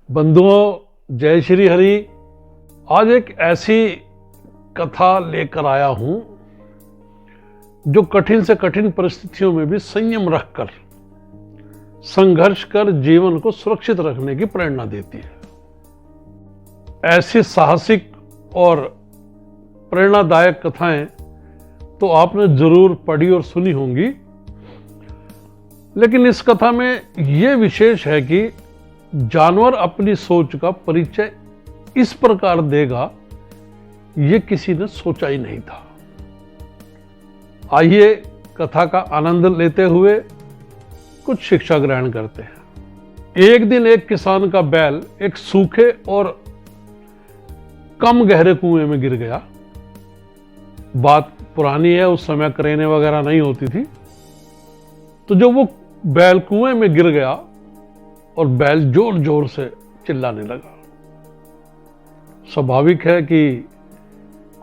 बंधुओं, जय श्री हरि। आज एक ऐसी कथा लेकर आया हूं जो कठिन से कठिन परिस्थितियों में भी संयम रखकर संघर्ष कर जीवन को सुरक्षित रखने की प्रेरणा देती है। ऐसी साहसिक और प्रेरणादायक कथाएं तो आपने जरूर पढ़ी और सुनी होंगी, लेकिन इस कथा में यह विशेष है कि जानवर अपनी सोच का परिचय इस प्रकार देगा, यह किसी ने सोचा ही नहीं था। आइए कथा का आनंद लेते हुए कुछ शिक्षा ग्रहण करते हैं। एक दिन एक किसान का बैल एक सूखे और कम गहरे कुएं में गिर गया। बात पुरानी है, उस समय क्रेनें वगैरह नहीं होती थी। तो जब वो बैल कुएं में गिर गया और बैल जोर जोर से चिल्लाने लगा। स्वाभाविक है कि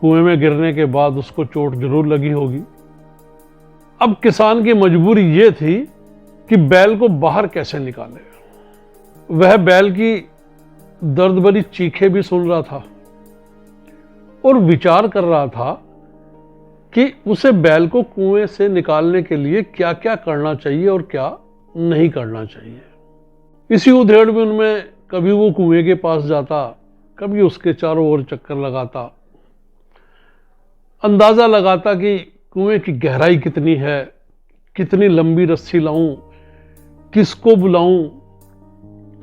कुएं में गिरने के बाद उसको चोट जरूर लगी होगी। अब किसान की मजबूरी यह थी कि बैल को बाहर कैसे निकाले। वह बैल की दर्द भरी चीखें भी सुन रहा था और विचार कर रहा था कि उसे बैल को कुएं से निकालने के लिए क्या क्या करना चाहिए और क्या नहीं करना चाहिए। इसी उधेड़ में उनमें कभी वो कुएं के पास जाता, कभी उसके चारों ओर चक्कर लगाता, अंदाजा लगाता कि कुएं की गहराई कितनी है, कितनी लंबी रस्सी लाऊं, किसको बुलाऊं,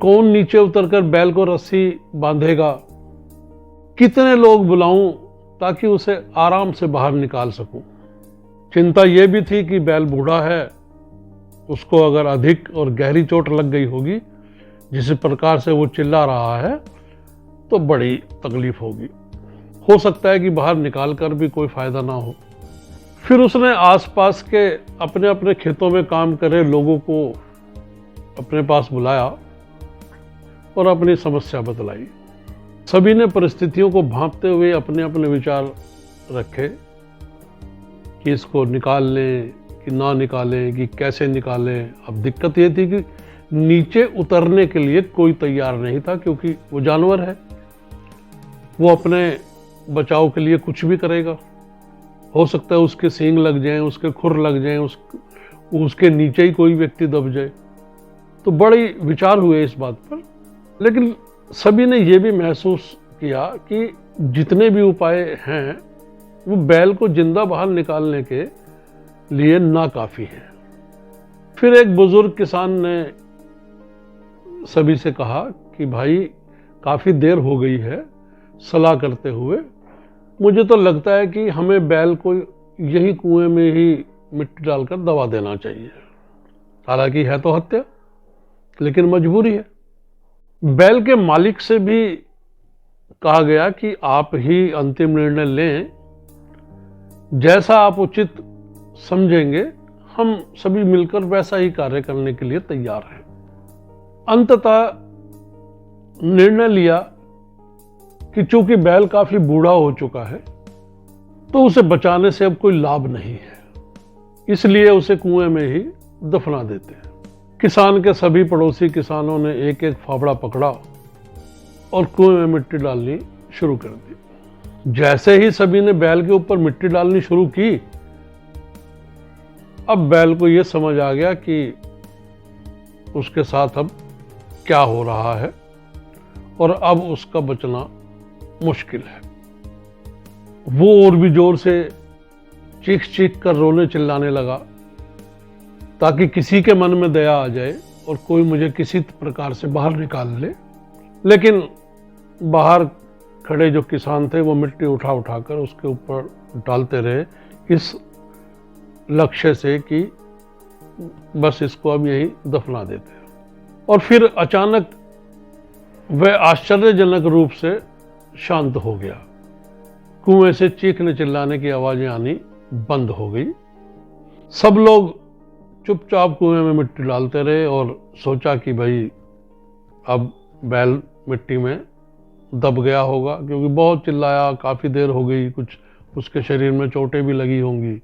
कौन नीचे उतरकर बैल को रस्सी बांधेगा, कितने लोग बुलाऊं ताकि उसे आराम से बाहर निकाल सकूं। चिंता यह भी थी कि बैल बूढ़ा है, उसको अगर अधिक और गहरी चोट लग गई होगी, जिस प्रकार से वो चिल्ला रहा है, तो बड़ी तकलीफ होगी। हो सकता है कि बाहर निकाल कर भी कोई फायदा ना हो। फिर उसने आसपास के अपने अपने खेतों में काम करे लोगों को अपने पास बुलाया और अपनी समस्या बतलाई। सभी ने परिस्थितियों को भांपते हुए अपने अपने विचार रखे कि इसको निकाल लें कि ना निकालें, कि कैसे निकालें। अब दिक्कत यह थी कि नीचे उतरने के लिए कोई तैयार नहीं था, क्योंकि वो जानवर है, वो अपने बचाव के लिए कुछ भी करेगा। हो सकता है उसके सींग लग जाएं, उसके खुर लग जाएं, उसके नीचे ही कोई व्यक्ति दब जाए। तो बड़े विचार हुए इस बात पर, लेकिन सभी ने यह भी महसूस किया कि जितने भी उपाय हैं वो बैल को जिंदा बाहर निकालने के लिए नाकाफी है। फिर एक बुजुर्ग किसान ने सभी से कहा कि भाई, काफी देर हो गई है, सलाह करते हुए मुझे तो लगता है कि हमें बैल को यही कुएं में ही मिट्टी डालकर दबा देना चाहिए। हालांकि है तो हत्या, लेकिन मजबूरी है। बैल के मालिक से भी कहा गया कि आप ही अंतिम निर्णय लें, जैसा आप उचित समझेंगे, हम सभी मिलकर वैसा ही कार्य करने के लिए तैयार हैं। अंततः निर्णय लिया कि चूंकि बैल काफी बूढ़ा हो चुका है, तो उसे बचाने से अब कोई लाभ नहीं है, इसलिए उसे कुएं में ही दफना देते हैं। किसान के सभी पड़ोसी किसानों ने एक एक फावड़ा पकड़ा और कुएं में मिट्टी डालनी शुरू कर दी। जैसे ही सभी ने बैल के ऊपर मिट्टी डालनी शुरू की, अब बैल को यह समझ आ गया कि उसके साथ अब क्या हो रहा है और अब उसका बचना मुश्किल है। वो और भी जोर से चीख चीख कर रोने चिल्लाने लगा ताकि किसी के मन में दया आ जाए और कोई मुझे किसी प्रकार से बाहर निकाल ले। लेकिन बाहर खड़े जो किसान थे वो मिट्टी उठा उठाकर उसके ऊपर डालते रहे, इस लक्ष्य से कि बस इसको अब यही दफना देते हैं। और फिर अचानक वह आश्चर्यजनक रूप से शांत हो गया। कुएं से चीखने चिल्लाने की आवाजें आनी बंद हो गई। सब लोग चुपचाप कुएं में मिट्टी डालते रहे और सोचा कि भाई अब बैल मिट्टी में दब गया होगा, क्योंकि बहुत चिल्लाया, काफी देर हो गई, कुछ उसके शरीर में चोटें भी लगी होंगी,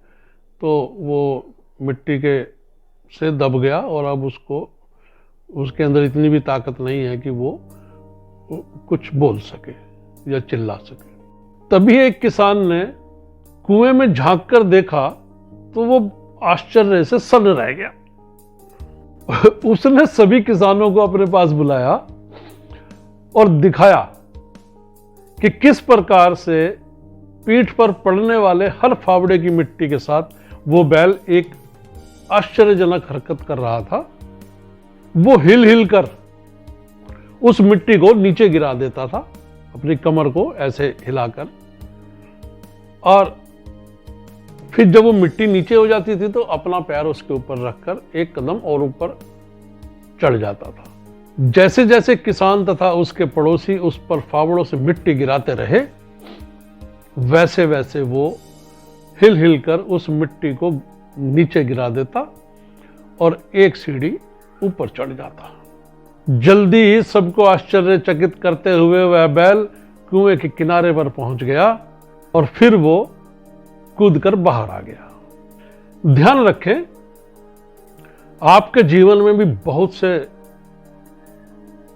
तो वो मिट्टी के से दब गया और अब उसके अंदर इतनी भी ताकत नहीं है कि वो कुछ बोल सके या चिल्ला सके। तभी एक किसान ने कुएं में झांक कर देखा तो वो आश्चर्य से सन्न रह गया। उसने सभी किसानों को अपने पास बुलाया और दिखाया कि किस प्रकार से पीठ पर पड़ने वाले हर फावड़े की मिट्टी के साथ वो बैल एक आश्चर्यजनक हरकत कर रहा था। वो हिल हिल कर उस मिट्टी को नीचे गिरा देता था, अपनी कमर को ऐसे हिलाकर, और फिर जब वो मिट्टी नीचे हो जाती थी तो अपना पैर उसके ऊपर रखकर एक कदम और ऊपर चढ़ जाता था। जैसे जैसे किसान तथा उसके पड़ोसी उस पर फावड़ों से मिट्टी गिराते रहे, वैसे वैसे वो हिल हिल कर उस मिट्टी को नीचे गिरा देता और एक सीढ़ी ऊपर चढ़ जाता। जल्दी ही सबको आश्चर्यचकित करते हुए वह बैल कुएं के किनारे पर पहुंच गया और फिर वो कूदकर बाहर आ गया। ध्यान रखें, आपके जीवन में भी बहुत से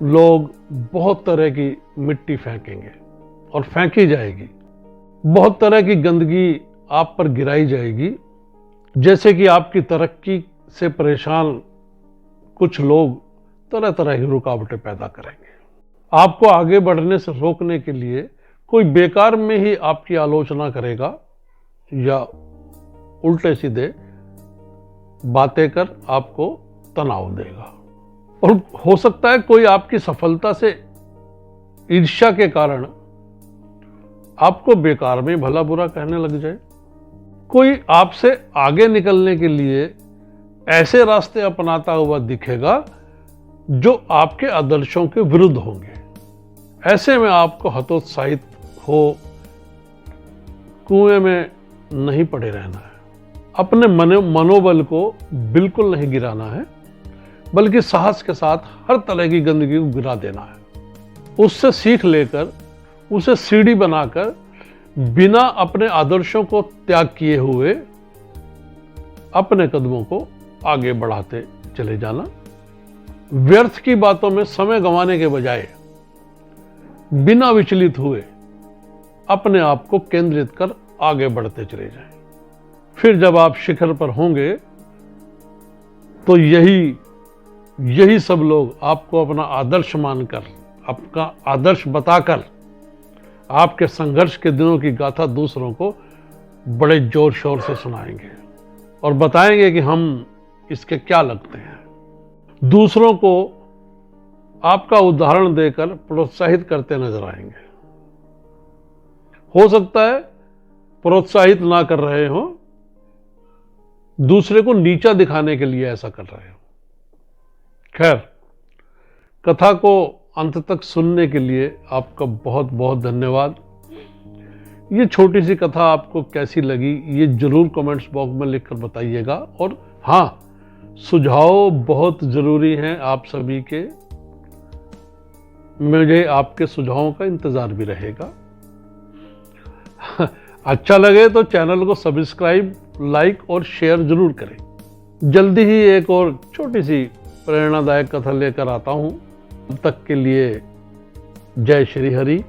लोग बहुत तरह की मिट्टी फेंकेंगे और फेंकी जाएगी, बहुत तरह की गंदगी आप पर गिराई जाएगी। जैसे कि आपकी तरक्की से परेशान कुछ लोग तरह तरह की रुकावटें पैदा करेंगे। आपको आगे बढ़ने से रोकने के लिए कोई बेकार में ही आपकी आलोचना करेगा या उल्टे सीधे बातें कर आपको तनाव देगा। और हो सकता है कोई आपकी सफलता से ईर्ष्या के कारण आपको बेकार में भला बुरा कहने लग जाए। कोई आपसे आगे निकलने के लिए ऐसे रास्ते अपनाता हुआ दिखेगा जो आपके आदर्शों के विरुद्ध होंगे। ऐसे में आपको हतोत्साहित हो कुएं में नहीं पड़े रहना है। अपने मनोबल को बिल्कुल नहीं गिराना है, बल्कि साहस के साथ हर तरह की गंदगी को गिरा देना है। उससे सीख लेकर उसे सीढ़ी बनाकर बिना अपने आदर्शों को त्याग किए हुए अपने कदमों को आगे बढ़ाते चले जाना। व्यर्थ की बातों में समय गंवाने के बजाय बिना विचलित हुए अपने आप को केंद्रित कर आगे बढ़ते चले जाएं। फिर जब आप शिखर पर होंगे तो यही सब लोग आपको अपना आदर्श मानकर, आपका आदर्श बताकर आपके संघर्ष के दिनों की गाथा दूसरों को बड़े जोर शोर से सुनाएंगे और बताएंगे कि हम इसके क्या लगते हैं। दूसरों को आपका उदाहरण देकर प्रोत्साहित करते नजर आएंगे। हो सकता है प्रोत्साहित ना कर रहे हो, दूसरे को नीचा दिखाने के लिए ऐसा कर रहे हो। खैर, कथा को अंत तक सुनने के लिए आपका बहुत बहुत धन्यवाद। ये छोटी सी कथा आपको कैसी लगी ये जरूर कमेंट्स बॉक्स में लिखकर बताइएगा। और हाँ, सुझाव बहुत जरूरी हैं आप सभी के। मुझे आपके सुझावों का इंतजार भी रहेगा। अच्छा लगे तो चैनल को सब्सक्राइब, लाइक और शेयर जरूर करें। जल्दी ही एक और छोटी सी प्रेरणादायक कथा लेकर आता हूं। तब तक के लिए जय श्री हरि।